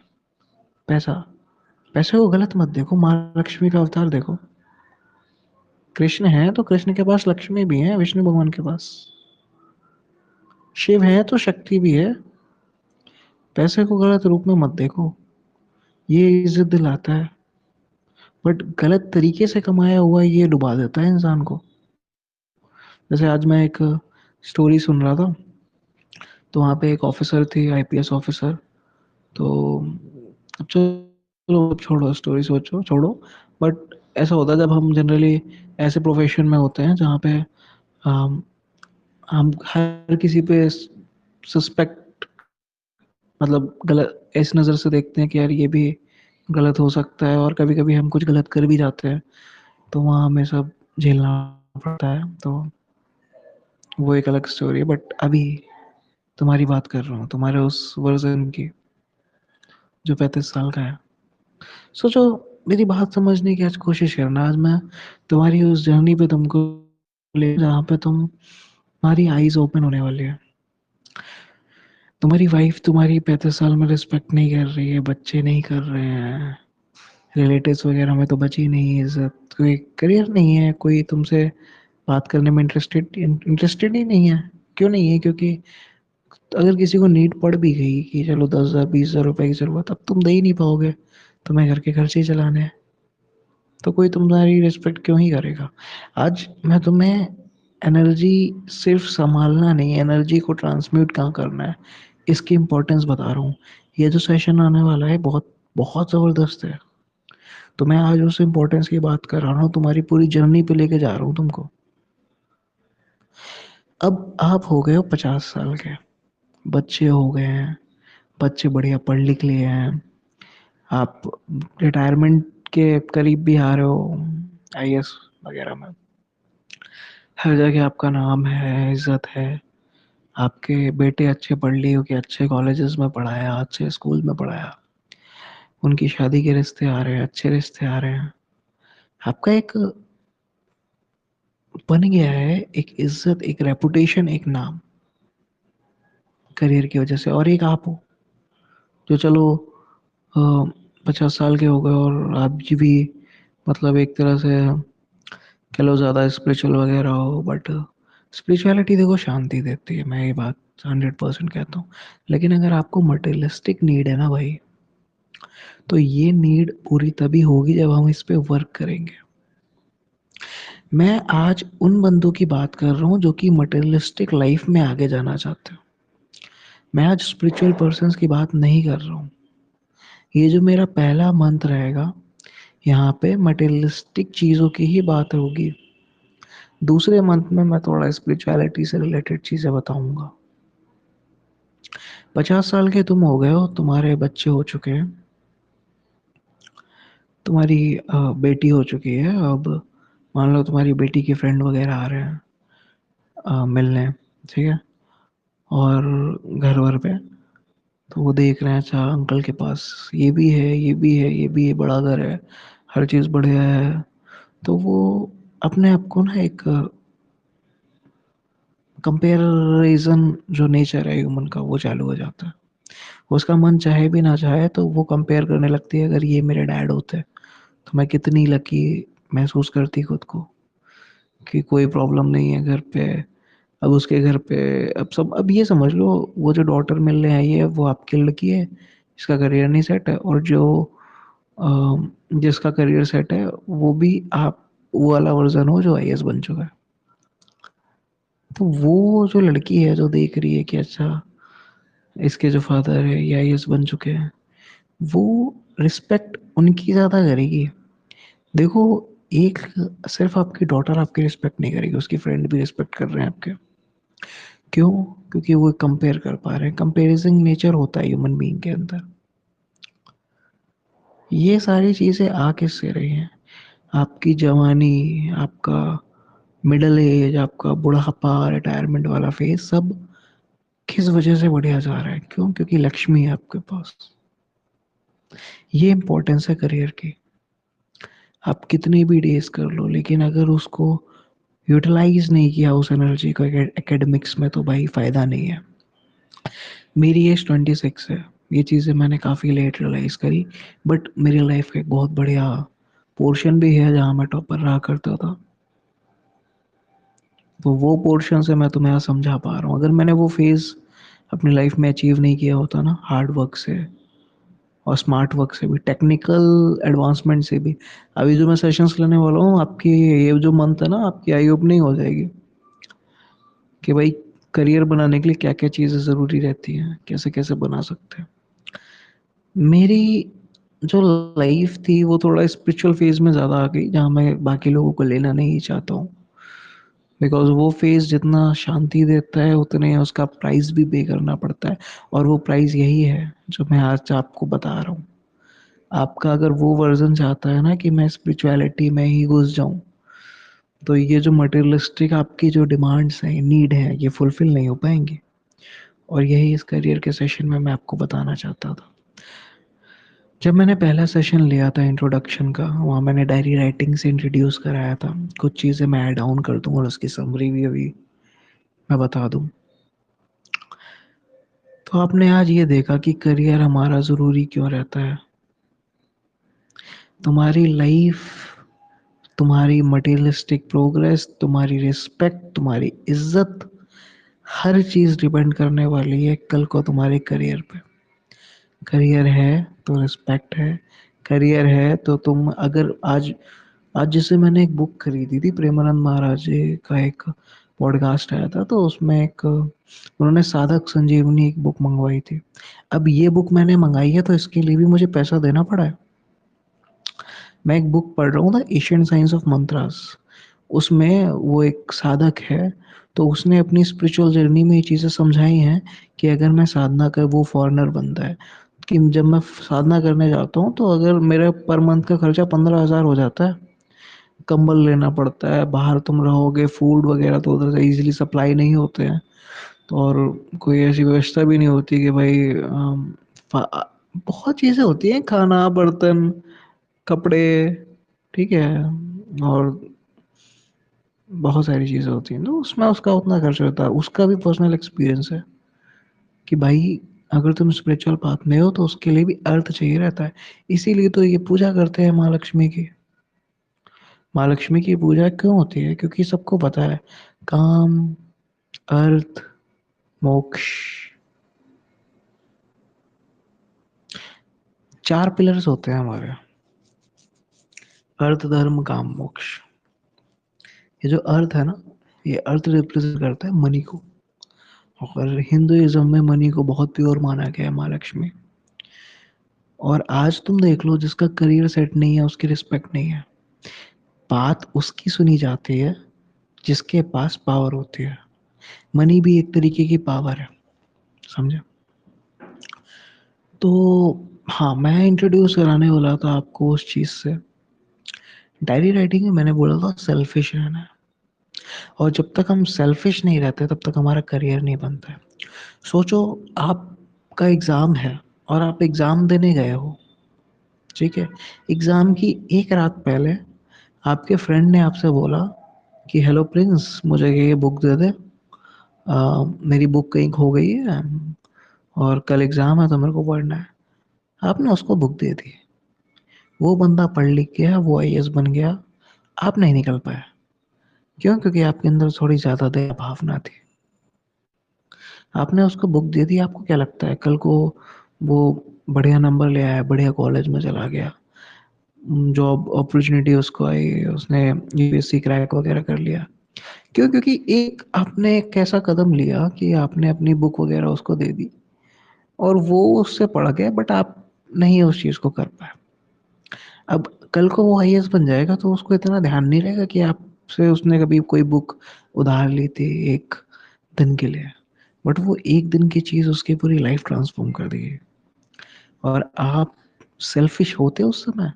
पैसा। पैसे को गलत मत देखो, माँ लक्ष्मी का अवतार देखो। कृष्ण है तो कृष्ण के पास लक्ष्मी भी है, विष्णु भगवान के पास शिव है तो शक्ति भी है। पैसे को गलत रूप में मत देखो, ये इज्जत दिलाता है, बट गलत तरीके से कमाया हुआ ये डुबा देता है इंसान को। जैसे आज मैं एक स्टोरी सुन रहा था, तो वहाँ पे एक ऑफिसर थी, आईपीएस ऑफिसर। तो अब चलो छोड़ो स्टोरी, सोचो छोड़ो, बट ऐसा होता है जब हम जनरली ऐसे प्रोफेशन में होते हैं जहाँ पे हम हम हर किसी पे सस्पेक्ट, मतलब गलत इस नज़र से देखते हैं कि यार ये भी गलत हो सकता है, और कभी कभी हम कुछ गलत कर भी जाते हैं, तो वहाँ हमें सब झेलना पड़ता है। तो वो एक अलग स्टोरी है, बट अभी तुम्हारी बात कर रहा हूँ, तुम्हारे उस वर्जन की जो 35 साल का है। सोचो मेरी बात समझने की आज कोशिश करना। आज मैं तुम्हारी उस जर्नी पे तुमको ले जहाँ पे तुम्हारी आईज ओपन होने वाली है। तुम्हारी वाइफ तुम्हारी 35 साल में रिस्पेक्ट नहीं कर रही है, बच्चे नहीं कर रहे हैं, रिलेटिव्स वगैरह में तो बची नहीं इज्जत, कोई करियर नहीं है, कोई तुमसे बात करने में इंटरेस्टेड ही नहीं है। क्यों नहीं है? क्योंकि अगर किसी को नीड पड़ भी गई कि चलो 10,000 20,000 रुपए की जरूरत, अब तुम दे ही नहीं पाओगे, तुम्हें घर के खर्चे ही चलाने हैं, तो कोई तुम्हारी रिस्पेक्ट क्यों ही करेगा? आज मैं तुम्हें एनर्जी सिर्फ संभालना नहीं, एनर्जी को ट्रांसम्यूट कहाँ करना है, इसकी इम्पोर्टेंस बता रहा हूँ। ये जो सेशन आने वाला है बहुत बहुत ज़बरदस्त है। तो मैं आज उस इम्पोर्टेंस की बात कर रहा हूँ, तुम्हारी पूरी जर्नी पे लेके जा रहा हूँ तुमको। अब आप हो गए हो 50 साल के, बच्चे हो गए हैं, बच्चे बढ़िया पढ़ लिख लिए हैं, आप रिटायरमेंट के करीब भी आ रहे हो, आईएएस वगैरह में हर जगह आपका नाम है, इज्जत है। आपके बेटे अच्छे पढ़ लिए कि अच्छे कॉलेजेस में पढ़ाया, अच्छे स्कूल में पढ़ाया, उनकी शादी के रिश्ते आ रहे हैं, अच्छे रिश्ते आ रहे हैं। आपका एक बन गया है, एक इज्जत, एक रेपुटेशन, एक नाम करियर की वजह से। और एक आप हो जो चलो 50 साल के हो गए और आप जी भी मतलब एक तरह से कह लो ज़्यादा स्पिरिचुअल वगैरह हो, बट स्पिरिचुअलिटी देखो शांति देती है, मैं ये बात 100% कहता हूँ। लेकिन अगर आपको मटेरियलिस्टिक नीड है ना भाई, तो ये नीड पूरी तभी होगी जब हम इस पे वर्क करेंगे। मैं आज उन बंदों की बात कर रहा हूँ जो कि मटेरियलिस्टिक लाइफ में आगे जाना चाहते हो। मैं आज स्पिरिचुअल पर्सन्स की बात नहीं कर रहा हूँ। ये जो मेरा पहला मंत्र रहेगा, यहाँ पे मटेरियलिस्टिक चीज़ों की ही बात होगी। दूसरे मंथ में मैं थोड़ा स्पिरिचुअलिटी से रिलेटेड चीज़ें बताऊंगा। 50 साल के तुम हो गए हो, तुम्हारे बच्चे हो चुके हैं, तुम्हारी बेटी हो चुकी है। अब मान लो तुम्हारी बेटी के फ्रेंड वगैरह आ रहे हैं मिलने, ठीक है, और घर वर पे, तो वो देख रहे हैं अच्छा अंकल के पास ये भी है, ये भी है, ये भी है, बड़ा घर है, हर चीज़ बढ़िया है। तो वो अपने आप को ना एक कंपेरिजन जो नेचर है ह्यूमन का वो चालू हो जाता है। उसका मन चाहे भी ना चाहे तो वो कंपेयर करने लगती है, अगर ये मेरे डैड होते तो मैं कितनी लकी महसूस करती खुद को कि कोई प्रॉब्लम नहीं है घर पे। अब उसके घर पे अब ये समझ लो, वो जो डॉटर मिलने आई है वो आपकी लड़की है, इसका करियर नहीं सेट है, और जो जिसका करियर सेट है वो भी आप वो वाला वर्जन हो जो आईएएस बन चुका है। तो वो जो लड़की है जो देख रही है कि अच्छा इसके जो फादर है ये आईएएस बन चुके हैं, वो रिस्पेक्ट उनकी ज़्यादा करेगी। देखो, एक सिर्फ आपकी डॉटर आपकी रिस्पेक्ट नहीं करेगी, उसकी फ्रेंड भी रिस्पेक्ट कर रहे हैं आपके। क्यों? क्योंकि वो कंपेयर कर पा रहे हैं, कंपेरिजन नेचर होता है ह्यूमन बीइंग के अंदर। ये सारी चीज़ें आ किससे रही हैं? आपकी जवानी, आपका मिडल एज, आपका बुढ़ापा, रिटायरमेंट वाला फेज, सब किस वजह से बढ़िया जा रहा है? क्यों? क्योंकि लक्ष्मी है आपके पास। ये इंपॉर्टेंस है करियर की। आप कितने भी डेज कर लो, लेकिन अगर उसको यूटिलाइज नहीं किया उस एनर्जी को एकेडमिक्स में, तो भाई फायदा नहीं है। मेरी एज 26 है, ये चीज़ें मैंने काफ़ी लेट रियलाइज़ करी, बट मेरी लाइफ का एक बहुत बढ़िया पोर्शन भी है जहाँ मैं टॉपर रहा करता था। तो वो पोर्शन से मैं तुम्हें आज समझा पा रहा हूँ। अगर मैंने वो फेज़ अपनी लाइफ में अचीव नहीं किया होता ना, हार्ड वर्क से और स्मार्ट वर्क से भी, टेक्निकल एडवांसमेंट से भी, अभी जो मैं सेशंस लेने वाला हूँ, आपकी ये जो मंथ है ना, आपकी आई ओपनिंग हो जाएगी कि भाई करियर बनाने के लिए क्या क्या चीज़ें ज़रूरी रहती हैं, कैसे कैसे बना सकते हैं। मेरी जो लाइफ थी वो थोड़ा स्पिरिचुअल फेज में ज़्यादा आ गई, जहाँ मैं बाकी लोगों को लेना नहीं चाहता हूँ, बिकॉज वो फेज जितना शांति देता है उतने उसका प्राइस भी पे करना पड़ता है। और वो प्राइस यही है जो मैं आज आपको बता रहा हूँ। आपका अगर वो वर्जन चाहता है ना कि मैं स्पिरिचुअलिटी में ही घुस जाऊँ, तो ये जो मटेरियलिस्टिक आपकी जो डिमांड्स हैं, नीड है, ये फुलफिल नहीं हो पाएंगी। और यही इस करियर के सेशन में मैं आपको बताना चाहता था। जब मैंने पहला सेशन लिया था इंट्रोडक्शन का, वहाँ मैंने डायरी राइटिंग से इंट्रोड्यूस कराया था। कुछ चीज़ें मैं ऐड ऑन कर दूँ और उसकी समरी भी अभी मैं बता दूँ। तो आपने आज ये देखा कि करियर हमारा ज़रूरी क्यों रहता है। तुम्हारी लाइफ, तुम्हारी मटेरियलिस्टिक प्रोग्रेस, तुम्हारी रिस्पेक्ट, तुम्हारी इज्जत, हर चीज़ डिपेंड करने वाली है कल को तुम्हारे करियर पे। करियर है तो रिस्पेक्ट है, करियर है तो तुम अगर आज आज जैसे मैंने एक बुक खरीदी थी, प्रेमानंद महाराज जी का एक पॉडकास्ट आया था, तो उसमें एक उन्होंने साधक संजीवनी एक बुक मंगवाई थी। अब ये बुक मैंने मंगाई है तो इसके लिए भी मुझे पैसा देना पड़ा है। मैं एक बुक पढ़ रहा हूँ the Asian science of mantras. उसमें वो एक साधक है, तो उसने अपनी स्पिरिचुअल जर्नी में ये चीज़ें समझाई हैं कि अगर मैं साधना कर, वो फॉरेनर बनता है कि जब मैं साधना करने जाता हूँ तो अगर मेरा पर मंथ का खर्चा 15,000 हो जाता है, कंबल लेना पड़ता है, बाहर तुम रहोगे, फूड वगैरह तो उधर से इजीली सप्लाई नहीं होते हैं, तो और कोई ऐसी व्यवस्था भी नहीं होती कि भाई बहुत चीज़ें होती हैं, खाना, बर्तन, कपड़े, ठीक है, और बहुत सारी चीज़ें होती हैं, तो उसमें उसका उतना खर्च होता है। उसका भी पर्सनल एक्सपीरियंस है कि भाई अगर तुम स्पिरिचुअल पाथ में हो तो उसके लिए भी अर्थ चाहिए रहता है। इसीलिए तो ये पूजा करते हैं माँ लक्ष्मी की। माँ लक्ष्मी की पूजा क्यों होती है? क्योंकि सबको पता है काम, अर्थ, मोक्ष, 4 पिलर्स होते हैं हमारे। अर्थ, धर्म, काम, मोक्ष। ये जो अर्थ है ना, ये अर्थ रिप्रेजेंट करता है मनी को, और हिंदुइज्म में मनी को बहुत प्योर माना गया है, माँ लक्ष्मी। और आज तुम देख लो, जिसका करियर सेट नहीं है उसकी रिस्पेक्ट नहीं है। बात उसकी सुनी जाती है जिसके पास पावर होती है। मनी भी एक तरीके की पावर है, समझे? तो हाँ, मैं इंट्रोड्यूस कराने वाला था आपको उस चीज़ से। डायरी राइटिंग में मैंने बोला था सेल्फिश रहना है, और जब तक हम सेल्फिश नहीं रहते तब तक हमारा करियर नहीं बनता है। सोचो, आपका एग्ज़ाम है और आप एग्ज़ाम देने गए हो, ठीक है? एग्ज़ाम की एक रात पहले आपके फ्रेंड ने आपसे बोला कि हेलो प्रिंस, मुझे ये बुक दे दे, मेरी बुक कहीं खो गई है और कल एग्ज़ाम है तो मेरे को पढ़ना है। आपने उसको बुक दे दी, वो बंदा पढ़ लिख गया, वो आईएएस बन गया, आप नहीं निकल पाए। क्यों? क्योंकि आपके अंदर थोड़ी ज़्यादा दया भावना थी। आपने उसको बुक दे दी, आपको क्या लगता है कल को वो बढ़िया नंबर ले आया, बढ़िया कॉलेज में चला गया, जॉब अपॉर्चुनिटी उसको आई, उसने यूपीएससी क्रैक वगैरह कर लिया। क्यों? क्योंकि एक आपने एक ऐसा कदम लिया कि आपने अपनी बुक वगैरह उसको दे दी और वो उससे पढ़ गया, बट आप नहीं उस चीज़ को कर पाए। अब कल को वो आईएएस बन जाएगा तो उसको इतना ध्यान नहीं रहेगा कि आपसे उसने कभी कोई बुक उधार ली थी एक दिन के लिए, बट वो एक दिन की चीज़ उसकी पूरी लाइफ ट्रांसफॉर्म कर देगी। और आप सेल्फिश होते उस समय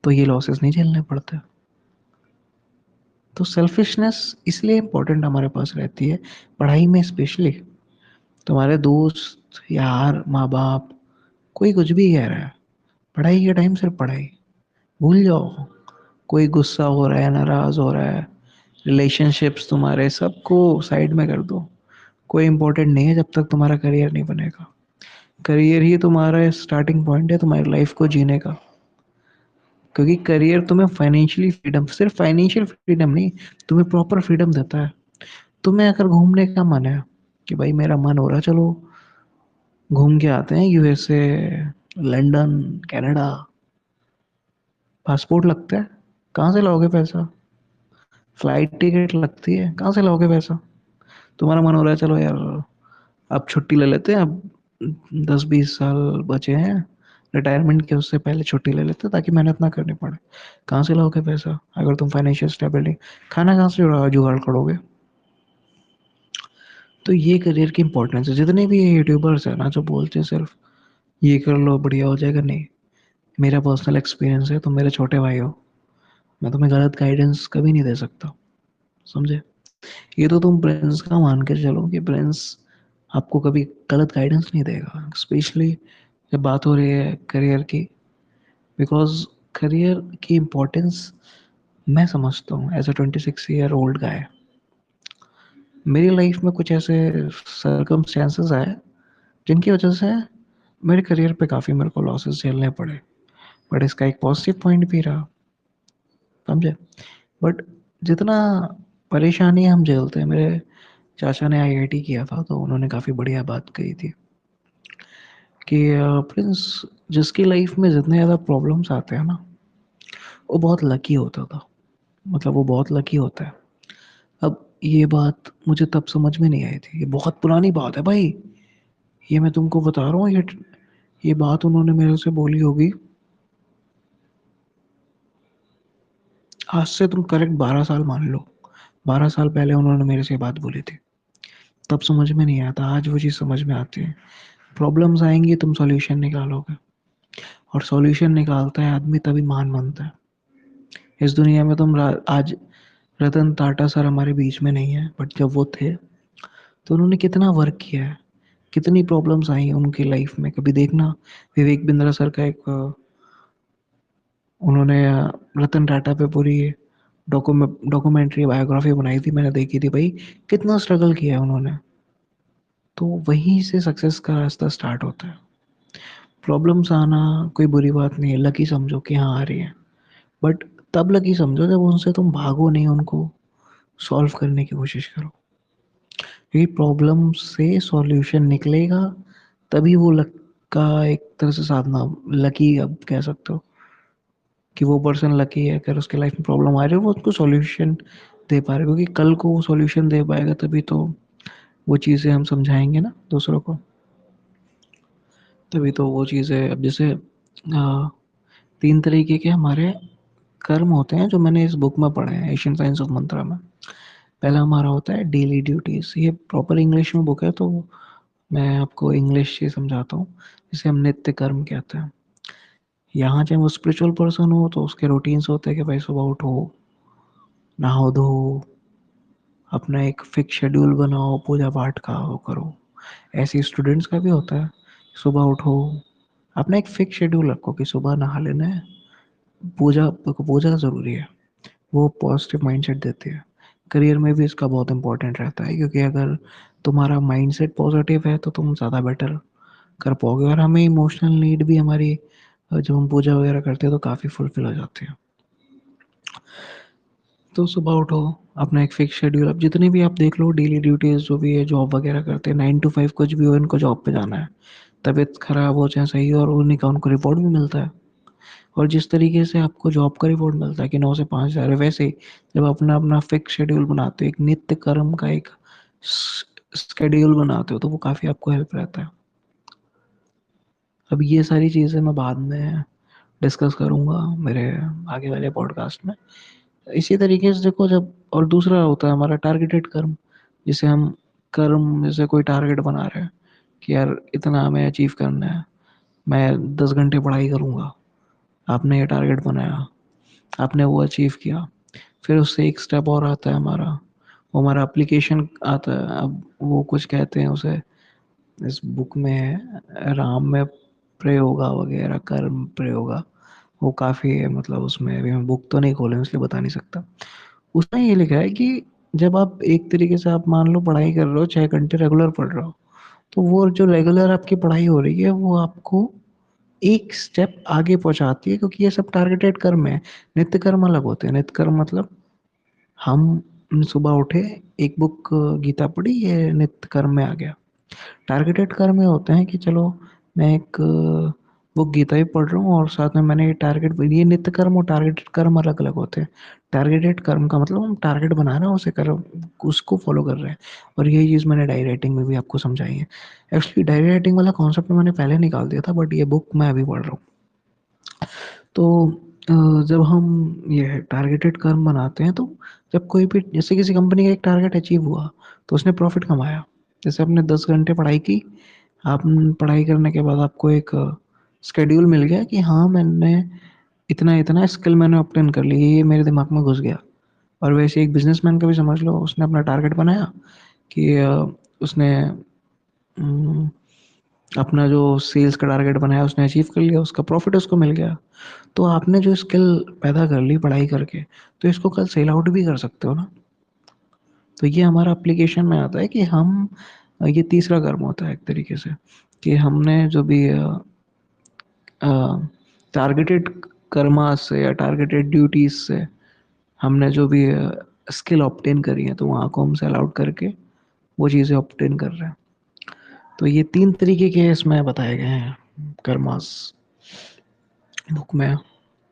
तो ये लॉसेस नहीं झेलने पड़ते। तो सेल्फिशनेस इसलिए इम्पोर्टेंट हमारे पास रहती है, पढ़ाई में स्पेशली। तुम्हारे दोस्त, यार, माँ बाप, कोई कुछ भी कह रहा है, पढ़ाई के टाइम सिर्फ पढ़ाई, भूल जाओ। कोई गुस्सा हो रहा है, नाराज हो रहा है, रिलेशनशिप्स तुम्हारे, सबको साइड में कर दो। कोई इम्पोर्टेंट नहीं है जब तक तुम्हारा करियर नहीं बनेगा। करियर ही तुम्हारा स्टार्टिंग पॉइंट है तुम्हारी लाइफ को जीने का। क्योंकि करियर तुम्हें फाइनेंशियली फ्रीडम, सिर्फ फाइनेंशियल फ्रीडम नहीं, तुम्हें प्रॉपर फ्रीडम देता है। तुम्हें अगर घूमने का मन है कि भाई मेरा मन हो रहा है, चलो घूम के आते हैं यूएसए, लंदन, कनाडा, पासपोर्ट लगता है, कहाँ से लाओगे पैसा? फ्लाइट टिकट लगती है, कहाँ से लाओगे पैसा? तुम्हारा मन हो रहा है चलो यार अब छुट्टी ले लेते हैं, अब 10-20 साल बचे हैं रिटायरमेंट के, उससे पहले छुट्टी ले लेते हैं ताकि मेहनत ना करनी पड़े। कहाँ से लाओगे पैसा अगर तुम फाइनेंशियल स्टेबिलिटी, खाना कहाँ से जुगाड़ करोगे? तो ये करियर की इंपॉर्टेंस है। जितने भी ये यूट्यूबर्स हैं ना जो बोलते हैं सिर्फ ये कर लो बढ़िया हो जाएगा, नहीं, मेरा पर्सनल एक्सपीरियंस है, तुम मेरे छोटे भाई हो, मैं तुम्हें गलत गाइडेंस कभी नहीं दे सकता, समझे? ये तो तुम प्रिंस का मान के चलो कि प्रिंस आपको कभी गलत गाइडेंस नहीं देगा, स्पेशली जब बात हो रही है करियर की। बिकॉज़ करियर की इम्पोर्टेंस मैं समझता हूँ as a 26 year old guy. मेरी लाइफ में कुछ ऐसे सर्कमस्टेंसेस आए जिनकी वजह से मेरे करियर पे काफ़ी मेरे को लॉसेस झेलने पड़े, बट इसका एक पॉजिटिव पॉइंट भी रहा, समझे? बट जितना परेशानी हम झेलते हैं, मेरे चाचा ने आईआईटी किया था तो उन्होंने काफ़ी बढ़िया बात कही थी कि प्रिंस, जिसकी लाइफ में जितने ज़्यादा प्रॉब्लम्स आते हैं ना, वो बहुत लकी होता था। मतलब वो बहुत लकी होता है। अब ये बात मुझे तब समझ में नहीं आई थी, ये बहुत पुरानी बात है भाई। ये मैं तुमको बता रहा हूँ, ये बात उन्होंने मेरे से बोली होगी, आज से तुम करेक्ट 12 साल मान लो। 12 साल पहले उन्होंने मेरे से ये बात बोली थी। तब समझ में नहीं आता, आज वो चीज़ समझ में आती है। प्रॉब्लम्स आएंगी, तुम सॉल्यूशन निकालोगे, और सॉल्यूशन निकालता है आदमी तभी महान बनता है। इस दुनिया में आज रतन टाटा सर हमारे बीच में नहीं है, बट जब वो थे तो उन्होंने कितना वर्क किया है, कितनी प्रॉब्लम्स आई हैं उनकी लाइफ में। कभी देखना, विवेक बिंद्रा सर का एक उन्होंने रतन टाटा पे पूरी डॉक्यूमेंट्री बायोग्राफी बनाई थी, मैंने देखी थी भाई। कितना स्ट्रगल किया है उन्होंने। तो वहीं से सक्सेस का रास्ता स्टार्ट होता है। प्रॉब्लम्स आना कोई बुरी बात नहीं है, लकी समझो कि हाँ आ रही है, बट तब लकी समझो जब उनसे तुम भागो नहीं, उनको सॉल्व करने की कोशिश करो। क्योंकि प्रॉब्लम से सॉल्यूशन निकलेगा, तभी वो लक का एक तरह से साधना, लकी अब कह सकते हो कि वो पर्सन लकी है अगर उसके लाइफ में प्रॉब्लम आ रही है, वो उसको सॉल्यूशन दे पा रहे हैं। क्योंकि कल को वो सॉल्यूशन दे पाएगा तभी तो वो चीज़ें हम समझाएंगे ना दूसरों को, तभी तो वो चीज़ें। अब जैसे 3 तरीके के हमारे कर्म होते हैं जो मैंने इस बुक में पढ़े हैं, एशियन साइंस ऑफ मंत्रा में। पहला हमारा होता है डेली ड्यूटीज। ये प्रॉपर इंग्लिश में बुक है तो मैं आपको इंग्लिश ही समझाता हूँ। जिसे हम नित्य कर्म कहते हैं। यहाँ चाहे वो स्पिरिचुअल पर्सन हो तो उसके रूटीन्स होते हैं कि भाई सुबह उठो, नहाओ धो, अपना एक फिक्स शेड्यूल बनाओ, पूजा पाठ का वो करो। ऐसे स्टूडेंट्स का भी होता है, सुबह उठो, अपना एक फिक्स शेड्यूल रखो कि सुबह नहा लेना है, पूजा पूजा ज़रूरी है। वो पॉजिटिव माइंडसेट देती है। करियर में भी इसका बहुत इंपॉर्टेंट रहता है, क्योंकि अगर तुम्हारा माइंडसेट पॉजिटिव है तो तुम ज़्यादा बेटर कर पाओगे। और हमें इमोशनल नीड भी हमारी, जब हम पूजा वगैरह करते हैं तो काफ़ी फुलफिल हो जाती है। तो सुबह उठो, अपना एक फिक्स शेड्यूल। अब जितनी भी आप देख लो डेली ड्यूटीज़ जो भी है, जॉब वगैरह करते हैं 9 to 5 कुछ भी हो, इनको जॉब पे जाना है। तबीयत खराब हो चाहे सही हो, और उन्हीं का उनको रिवॉर्ड भी मिलता है। और जिस तरीके से आपको जॉब का रिवॉर्ड मिलता है कि 9 से 5 जा रहे, वैसे ही जब अपना अपना फिक्स शेड्यूल बनाते हो, एक नित्य कर्म का एक शेड्यूल बनाते हो, तो वो काफ़ी आपको हेल्प रहता है। अब ये सारी चीज़ें मैं बाद में डिस्कस करूँगा मेरे आगे वाले पॉडकास्ट में। इसी तरीके से देखो, जब और दूसरा होता है हमारा टारगेटेड कर्म, जिसे हम कर्म जैसे कोई टारगेट बना रहे हैं कि यार इतना हमें अचीव करना है, मैं 10 घंटे पढ़ाई करूँगा। आपने ये टारगेट बनाया, आपने वो अचीव किया। फिर उससे एक स्टेप और आता है हमारा, वो हमारा एप्लीकेशन आता है। अब वो कुछ कहते हैं उसे, इस बुक में है राम में प्रयोगा वगैरह, कर्म प्रयोगा। वो काफ़ी है, मतलब उसमें अभी मैं बुक तो नहीं खोले इसलिए बता नहीं सकता। उसमें ये लिखा है कि जब आप एक तरीके से, आप मान लो पढ़ाई कर रहे हो, 6 घंटे रेगुलर पढ़ रहे हो, तो वो जो रेगुलर आपकी पढ़ाई हो रही है वो आपको एक स्टेप आगे पहुंचाती है, क्योंकि ये सब टारगेटेड कर्म है। नित्य कर्म अलग होते हैं। नित्य कर्म मतलब हम सुबह उठे, एक बुक गीता पढ़ी, ये नित्य कर्म में आ गया। टारगेटेड कर्म में होते हैं कि चलो मैं एक बुक गीता ही पढ़ रहा हूँ और साथ में मैंने ये नित्य कर्म और टारगेटेड कर्म अलग अलग होते हैं। टारगेटेड कर्म का मतलब हम टारगेट बना रहे हैं, उसे कर उसको फॉलो कर रहे हैं। और यही चीज़ मैंने डायरी राइटिंग में भी आपको समझाई है। एक्चुअली डायरी राइटिंग वाला कॉन्सेप्ट मैंने पहले निकाल दिया था, बट ये बुक मैं अभी पढ़ रहा हूँ। तो जब हम ये टारगेटेड कर्म बनाते हैं, तो जब कोई भी, जैसे किसी कंपनी का एक टारगेट अचीव हुआ तो उसने प्रॉफिट कमाया। जैसे आपने 10 घंटे पढ़ाई की, आप पढ़ाई करने के बाद आपको एक स्केड्यूल मिल गया कि हाँ मैंने इतना इतना स्किल मैंने ऑब्टेन कर ली, ये मेरे दिमाग में घुस गया। और वैसे एक बिजनेसमैन का भी समझ लो, उसने अपना टारगेट बनाया कि उसने अपना जो सेल्स का टारगेट बनाया उसने अचीव कर लिया, उसका प्रॉफिट उसको मिल गया। तो आपने जो स्किल पैदा कर ली पढ़ाई करके, तो इसको कल सेल आउट भी कर सकते हो ना। तो ये हमारा एप्लीकेशन में आता है कि हम, ये तीसरा कर्म होता है एक तरीके से, कि हमने जो भी टारगेटेड कर्मा से या टारगेटेड ड्यूटीज से हमने जो भी स्किल ऑब्टेन करी है, तो वहाँ को हम सेल आउट करके वो चीज़ें ऑब्टेन कर रहे हैं। तो ये 3 तरीके के इसमें बताए गए हैं कर्मास बुक में।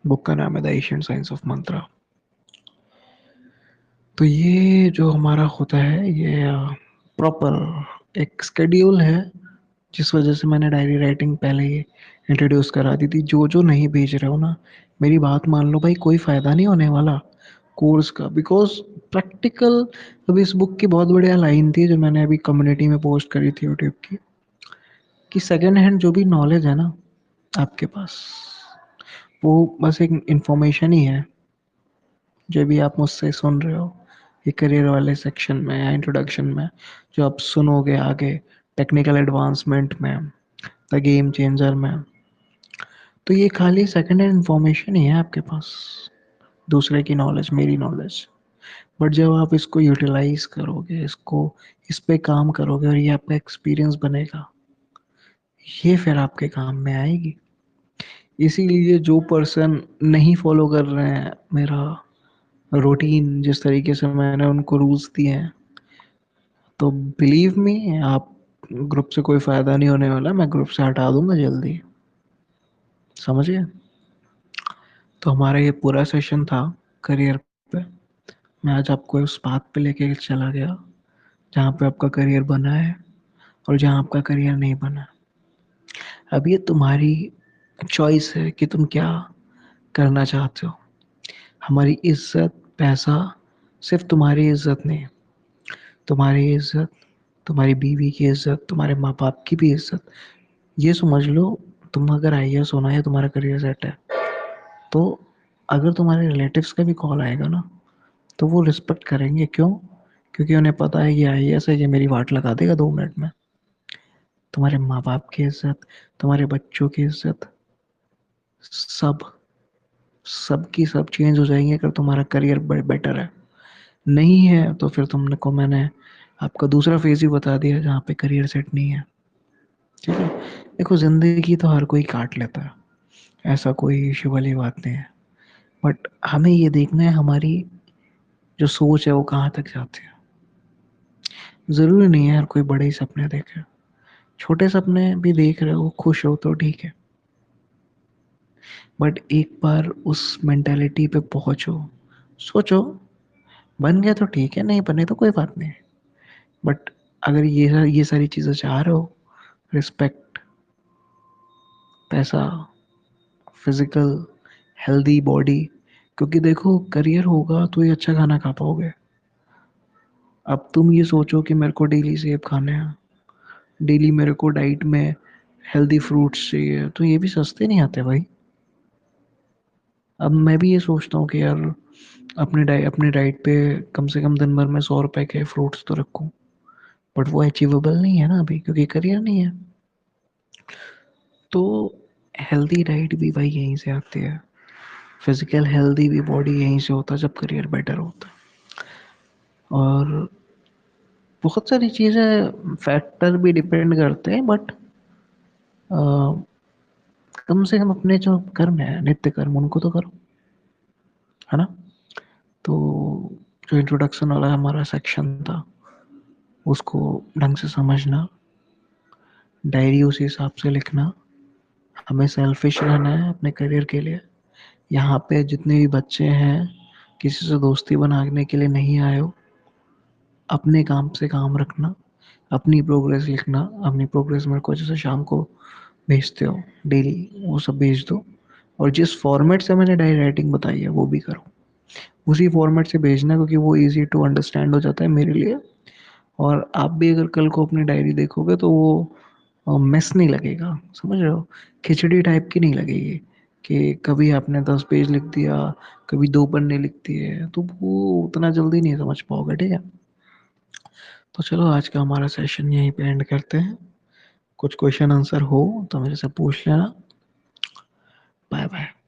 बुक का नाम है द एशियंट साइंस ऑफ मंत्रा। तो ये जो हमारा होता है, ये प्रॉपर एक स्केड्यूल है, जिस वजह से मैंने डायरी राइटिंग पहले ही इंट्रोड्यूस करा दी थी। जो जो नहीं भेज रहे हो ना, मेरी बात मान लो भाई, कोई फ़ायदा नहीं होने वाला कोर्स का, बिकॉज प्रैक्टिकल। अभी इस बुक की बहुत बढ़िया लाइन थी जो मैंने अभी कम्युनिटी में पोस्ट करी थी यूट्यूब की, कि सेकेंड हैंड जो भी नॉलेज है ना आपके पास, वो बस एक इंफॉर्मेशन ही है। जो भी आप मुझसे सुन रहे हो ये करियर वाले सेक्शन में या इंट्रोडक्शन में, जो आप सुनोगे आगे टेक्निकल एडवांसमेंट में, द गेम चेंजर में, तो ये खाली सेकेंड हैंड इंफॉर्मेशन ही है आपके पास, दूसरे की नॉलेज, मेरी नॉलेज। बट जब आप इसको यूटिलाइज करोगे, इसको इस पे काम करोगे और ये आपका एक्सपीरियंस बनेगा, ये फिर आपके काम में आएगी। इसीलिए जो पर्सन नहीं फॉलो कर रहे हैं मेरा रूटीन, जिस तरीके से मैंने उनको रूल्स दिए हैं, तो बिलीव मी, आप ग्रुप से कोई फ़ायदा नहीं होने वाला, मैं ग्रुप से हटा दूंगा जल्दी, समझिए। तो हमारा ये पूरा सेशन था करियर पे। मैं आज आपको उस बात पे लेके चला गया जहाँ पे आपका करियर बना है और जहाँ आपका करियर नहीं बना। अब ये तुम्हारी चॉइस है कि तुम क्या करना चाहते हो। हमारी इज्जत, पैसा, सिर्फ तुम्हारी इज्जत नहीं, तुम्हारी इज्जत, तुम्हारी बीवी की इज्जत, तुम्हारे माँ बाप की भी इज्जत। ये समझ लो, तुम अगर आईएएस होना है, तुम्हारा करियर सेट है, तो अगर तुम्हारे रिलेटिव्स का भी कॉल आएगा ना, तो वो रिस्पेक्ट करेंगे। क्यों? क्योंकि उन्हें पता है ये आईएएस है, ये मेरी वाट लगा देगा 2 मिनट में। तुम्हारे माँ बाप की इज्जत, तुम्हारे बच्चों की इज्जत, सब सब की सब चेंज हो जाएंगे अगर तुम्हारा करियर बेटर है। नहीं है तो फिर तुमने को मैंने आपका दूसरा फेज ही बता दिया जहाँ पे करियर सेट नहीं है। ठीक है। देखो, जिंदगी तो हर कोई काट लेता है, ऐसा कोई इश्यू वाली बात नहीं है। बट हमें ये देखना है हमारी जो सोच है वो कहाँ तक जाती है। ज़रूरी नहीं है हर कोई बड़े ही सपने देखे, छोटे सपने भी देख रहे हो, खुश हो तो ठीक है। बट एक बार उस मेंटालिटी पे पहुंचो, सोचो, बन गया तो ठीक है, नहीं बने तो कोई बात नहीं। बट अगर ये सारी चीज़ें चाह रहे हो, रिस्पेक्ट, पैसा, फिजिकल हेल्दी बॉडी, क्योंकि देखो करियर होगा तो ही अच्छा खाना खा पाओगे। अब तुम ये सोचो कि मेरे को डेली सेब खाने हैं, डेली मेरे को डाइट में हेल्दी फ्रूट्स चाहिए, तो ये भी सस्ते नहीं आते भाई। अब मैं भी ये सोचता हूँ कि यार अपनी डाइट पे कम से कम दिन भर में 100 रुपए के फ्रूट्स तो रखूँ, बट वो अचीवेबल नहीं है ना अभी, क्योंकि करियर नहीं है। तो हेल्दी डाइट भी भाई यहीं से आती है, फिजिकल हेल्दी भी बॉडी यहीं से होता है जब करियर बेटर होता है। और बहुत सारी चीज़ें फैक्टर भी डिपेंड करते हैं, बट कम से कम अपने जो कर्म है, नित्य कर्म, उनको तो करो, है ना। तो जो इंट्रोडक्शन वाला हमारा सेक्शन था, उसको ढंग से समझना, डायरी उसी हिसाब से लिखना। हमें सेल्फिश रहना है अपने करियर के लिए। यहाँ पे जितने भी बच्चे हैं, किसी से दोस्ती बनाने के लिए नहीं आए हो, अपने काम से काम रखना, अपनी प्रोग्रेस लिखना। अपनी प्रोग्रेस मेरे को जैसे शाम को भेजते हो डेली, वो सब भेज दो। और जिस फॉर्मेट से मैंने डायरी राइटिंग बताई है वो भी करो, उसी फॉर्मेट से भेजना, क्योंकि वो इजी टू अंडरस्टैंड हो जाता है मेरे लिए। और आप भी अगर कल को अपनी डायरी देखोगे तो वो मेस नहीं लगेगा, समझ रहे हो, खिचड़ी टाइप की नहीं लगेगी कि कभी आपने 10 पेज लिख दिया, कभी 2 पन्ने लिख दिए, तो वो उतना जल्दी नहीं समझ पाओगे। ठीक है। तो चलो आज का हमारा सेशन यहीं पे एंड करते हैं। कुछ क्वेश्चन आंसर हो तो मेरे से पूछ लेना। Bye bye.